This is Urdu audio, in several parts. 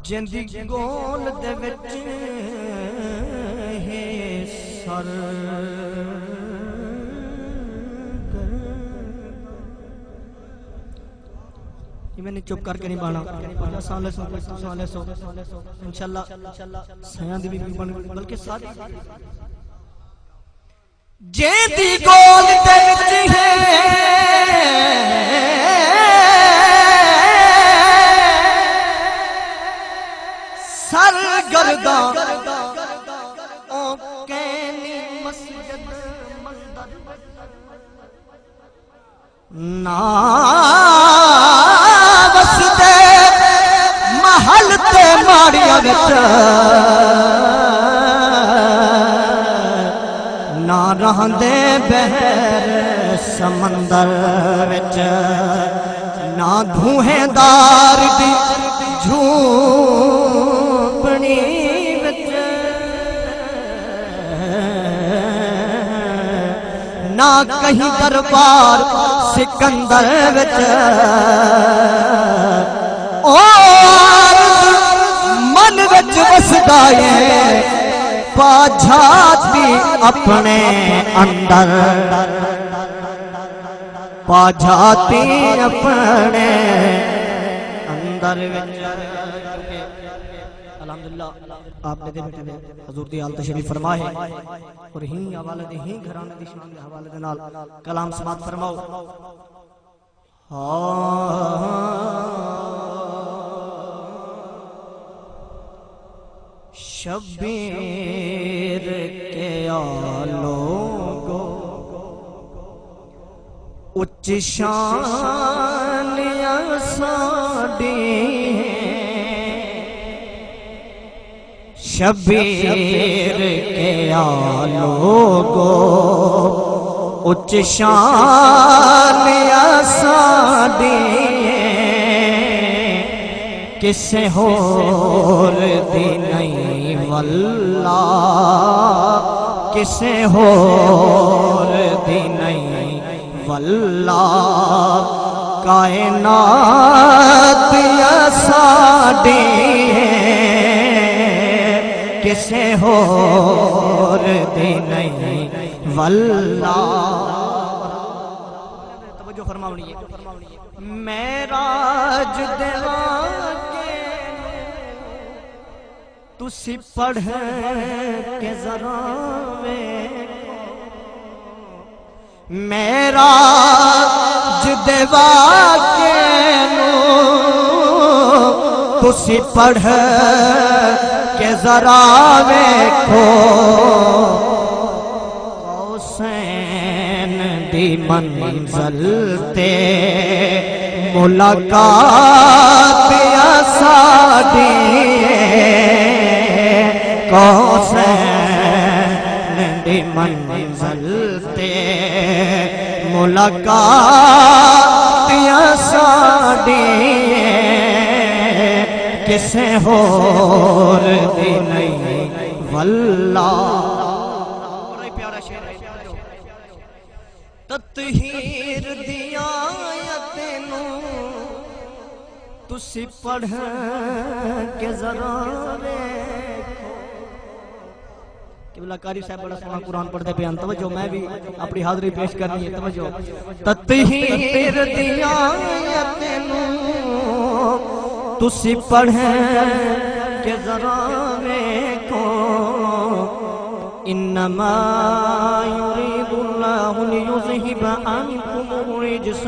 جندی گول دے وچ ہے سر یہ میں نے چپ کر کے نہیں بانا سالے سو انشاءاللہ سیاں دی بھی بلکہ ساتھ جندی گول دے وچ ہے سرگرداں او کینی مسجد مندر نا وسدے محل تے ماڑیاں وچ نا رہندے بحر سمندر وچ نا دھوئیں دار دی جھوپڑی وچ نہ کہیں دربار سکندر وچ او من وچ وسدا ہے پا جھاتی اپنے اندر پا جھاتی اپنے اندر وچ الحمدللہ آپ نے دے بیٹے حضور دی حال تشریف فرمائے اور ہی حوالے دے ہی گھرانے دی شان دے حوالے دے نال کلام سماعت فرماؤ شبیر کے آلوگو اچ شان ساڈی شبیر کے آلوگو اچ شان ساڈی کسے ہور دی نہیں واللہ کسے ہور دی نہیں واللہ کائنات یا ساڈی کسے ہور دی نہیں واللہ توجہ فرماؤنی ہے معراج دیواں کے تسی پڑھ کے ذرا معراج دیواں کے تسی پڑھ کے ذرا ویکھو حسین دی منزل تے ملاقات ساڈی حسین دی منزل تے ملاقات ساڈی کسے ہور دی نہیں واللہ تطہیر دی آیت نوں تسی پڑھ کے ذرا دیکھو قبلہ قاری صاحب بڑا سونا قرآن پڑھتے پہ توجہ میں بھی اپنی حاضری پیش کرنی ہے توجہ تطہیر دی آیت نوں تسی پڑھ کے ذرا دیکھو انما يريد الله ليذهب عنكم الرجس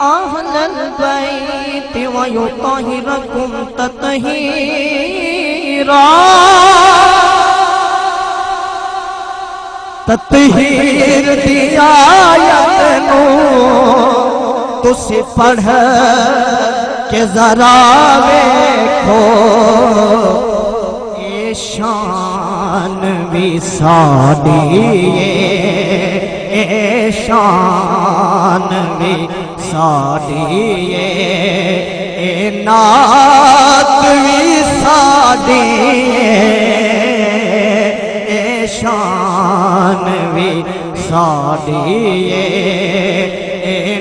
اهل البيت ويطهركم تطهيرا تطہیر دی آیت نوں تسی پڑھ کہ ذرا ویکھو اے شان بھی ساڈی اے شان بھی ساڈی اے نعت بھی ساڈی ساڈی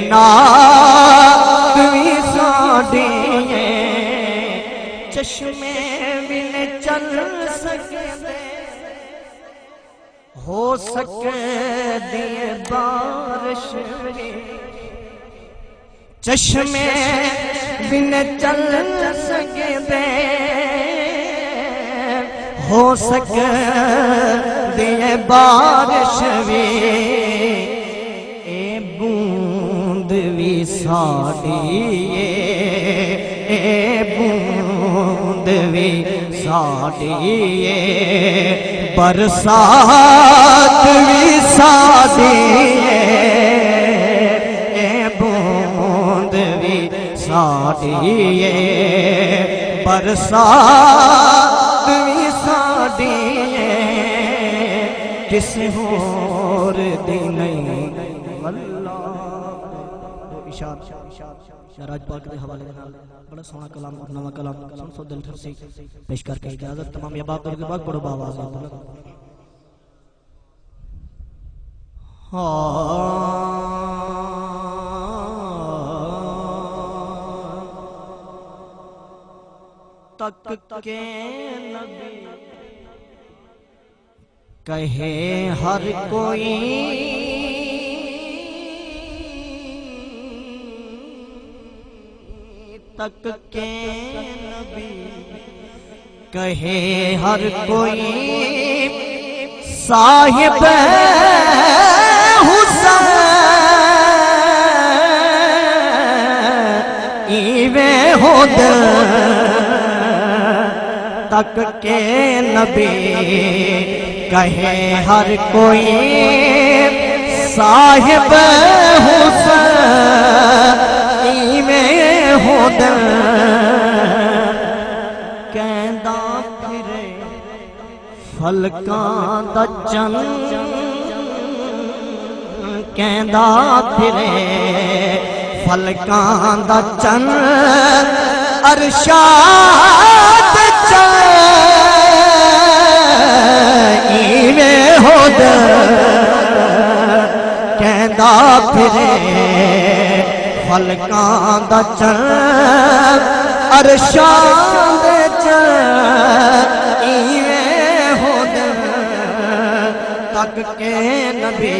نات وی ساڈی چشمے بھی نے چل سکدے ہو سکدی بارش بھی چشمے بھی نے چل سکدے ہو سکدی بارش بھی اے بوند وی ساڈی اے بوند وی ساڈی برسات وی ساڈی اے بوند وی ساڈی برسات وی ساڈی کسی ہور دی نہیں اللہ اشار راج پاک کے حوالے دے نال بڑا سونا کلام اور نواں کلام سن سو دل ٹھرسی پیش کر کے اجازت تمام احباب کے بعد بڑو باواز تک کے نبی کہے ہر کوئی تک کے نبی کہے ہر کوئی صاحب حسین ایوے ہود تک کے نبی کہے ہر کوئی صاحب حسین میں ہود کہندا پھرے فلکاں دا چند کہندا پھرے فلکاں دا چند ارشاد ایویں ہود کہندا پھرے فلکاں دا چند ارشاد ایویں ہود تک کے نبی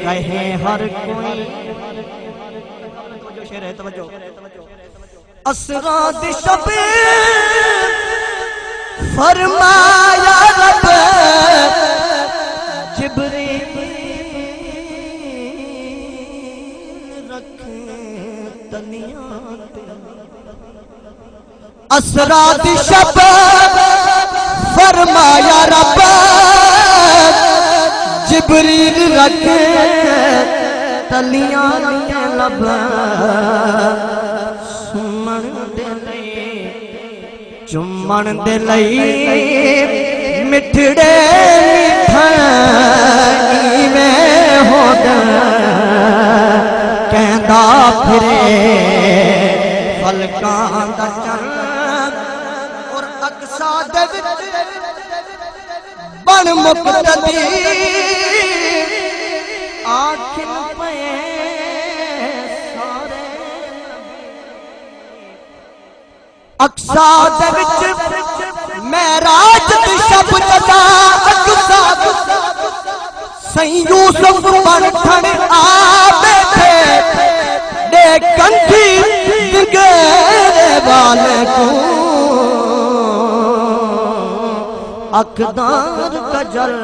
کہے ہر کوئی توجہ اسرا دی شب فرمایا رب جبریل رکھ تنیاں اسرا دی شب فرمایا رب جبریل رکھ تلیاں کے لب سمن دے لئی چمن دے لئی مٹھڑے مٹھائی میں ہود کہندا پھرے فلکاں دا چند اور اقصا دے وچ بن مقتدی آنکھیں پہ سارے اقصا دے وچ معراج دی شب جدا اقصا سین یوسف بن ٹھن آ بیٹھے دے کنٹھی دگرے والے کو اقدار کجل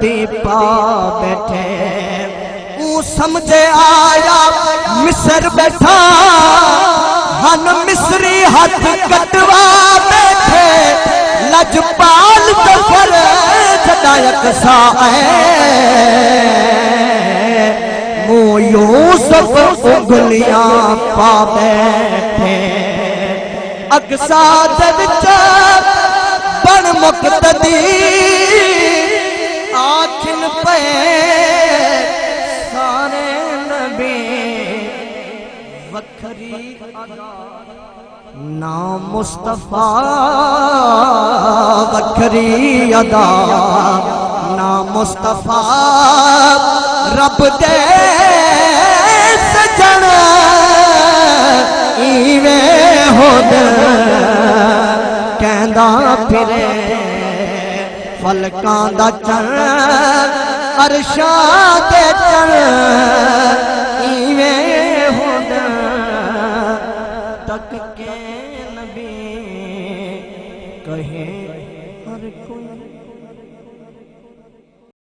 دی پا بیٹھے او سمجھے آیا مصر بیٹھا ہن مصری ہاتھ کٹوا بیٹھے لجپال ظفر جدا اقصا منہ یوسف انگلیاں پا بیٹھے اقصا دے وچ بن مقتدی آنکھن پہ سارے نبی وکھری ادا نام مصطفیٰ وکھری ادا نام مصطفیٰ رب دے سجن ایویں ہود کہندا پھرے فلکاں دا چن عرشاں تے چن ایویں ہود تک کے نبی کہے ہر کوئی